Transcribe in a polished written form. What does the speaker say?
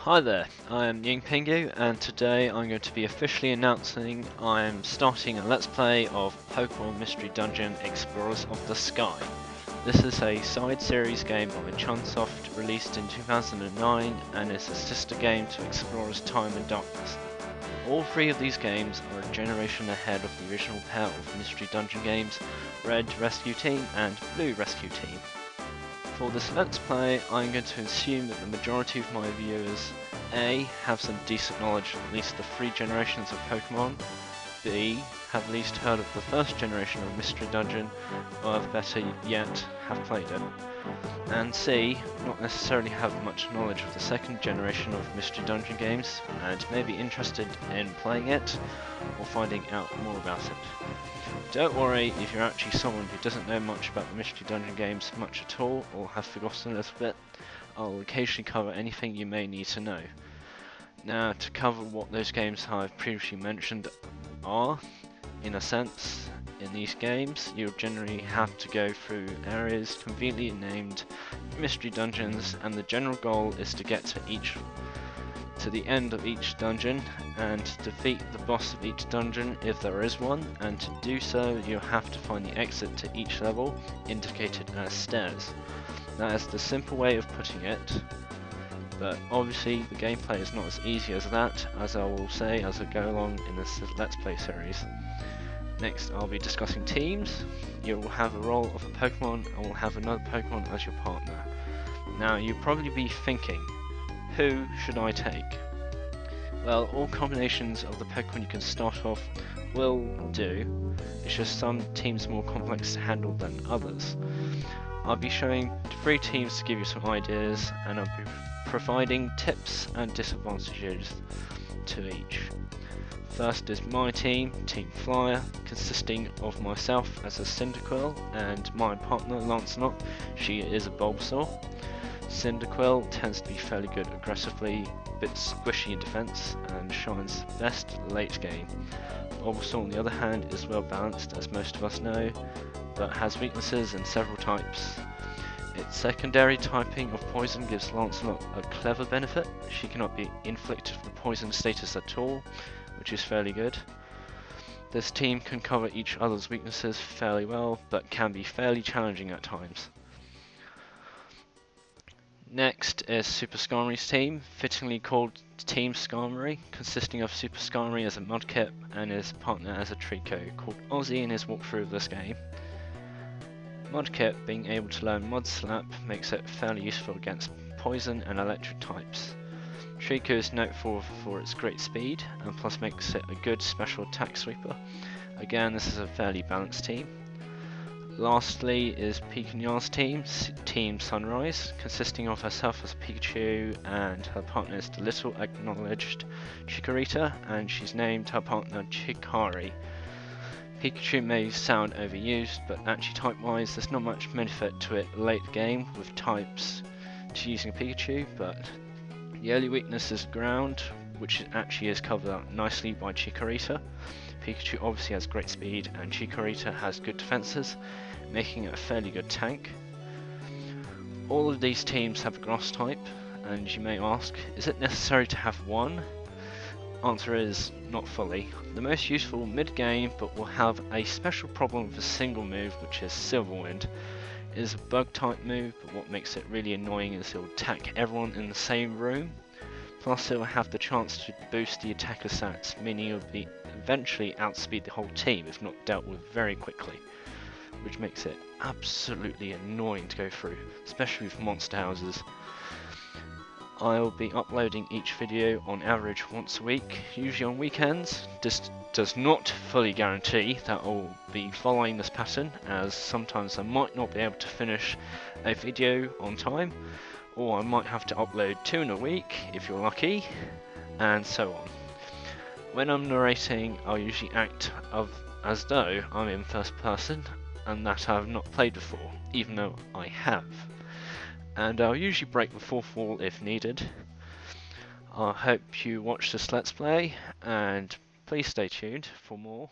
Hi there, I am Yingpingu and today I'm going to be officially announcing I'm starting a Let's Play of Pokémon Mystery Dungeon Explorers of the Sky. This is a side series game by Chunsoft released in 2009 and is a sister game to Explorers Time and Darkness. All three of these games are a generation ahead of the original pair of Mystery Dungeon games, Red Rescue Team and Blue Rescue Team. For this Let's Play, I'm going to assume that the majority of my viewers A. have some decent knowledge of at least the three generations of Pokémon, B. have at least heard of the first generation of Mystery Dungeon, or better yet, have played it, and C. not necessarily have much knowledge of the second generation of Mystery Dungeon games, and may be interested in playing it, or finding out more about it. Don't worry if you're actually someone who doesn't know much about the Mystery Dungeon games much at all, or have forgotten a little bit. I'll occasionally cover anything you may need to know. Now, to cover what those games I've previously mentioned are, in a sense, in these games, you'll generally have to go through areas conveniently named Mystery Dungeons, and the general goal is to get to the end of each dungeon and defeat the boss of each dungeon if there is one, and to do so you'll have to find the exit to each level, indicated as stairs. That is the simple way of putting it, but obviously the gameplay is not as easy as that, as I will say as I go along in this Let's Play series. Next I'll be discussing teams. You will have a role of a Pokemon and will have another Pokemon as your partner. Now you'll probably be thinking, who should I take? Well, all combinations of the Pokemon you can start off will do, it's just some teams are more complex to handle than others. I'll be showing 3 teams to give you some ideas, and I'll be providing tips and disadvantages to each. First is my team, Team Flyer, consisting of myself as a Cyndaquil and my partner Lancelot. She is a Bulbasaur. Cyndaquil tends to be fairly good aggressively, a bit squishy in defense, and shines best late game. Bulbasaur on the other hand is well balanced, as most of us know, but has weaknesses in several types. Its secondary typing of poison gives Lancelot a clever benefit. She cannot be inflicted with poison status at all, which is fairly good. This team can cover each other's weaknesses fairly well, but can be fairly challenging at times. Next is Super Skarmory's team, fittingly called Team Skarmory, consisting of Super Skarmory as a Mudkip and his partner as a Trico, called Ozzy in his walkthrough of this game. Mudkip, being able to learn Mud Slap, makes it fairly useful against poison and electric types. Trico is notable for its great speed, and plus makes it a good special attack sweeper. Again, this is a fairly balanced team. Lastly is Pikachu's team, Team Sunrise, consisting of herself as Pikachu and her partner is the little acknowledged Chikorita, and she's named her partner Chikari. Pikachu may sound overused, but actually type-wise there's not much benefit to it late game with types to using Pikachu, but the only weakness is ground, which actually is covered up nicely by Chikorita. Pikachu obviously has great speed and Chikorita has good defenses, making it a fairly good tank. All of these teams have a grass type, and you may ask, is it necessary to have one? Answer is, not fully. The most useful mid-game, but will have a special problem with a single move, which is Silver Wind. It is a bug type move, but what makes it really annoying is it will attack everyone in the same room. Plus it will have the chance to boost the attacker stats, meaning it will be eventually outspeed the whole team if not dealt with very quickly, which makes it absolutely annoying to go through, especially with monster houses. I'll be uploading each video on average once a week, usually on weekends. This does not fully guarantee that I'll be following this pattern, as sometimes I might not be able to finish a video on time, or I might have to upload 2 in a week if you're lucky, and so on. When I'm narrating, I'll usually act as though I'm in first person and that I've not played before, even though I have. And I'll usually break the fourth wall if needed. I hope you watch this Let's Play, and please stay tuned for more.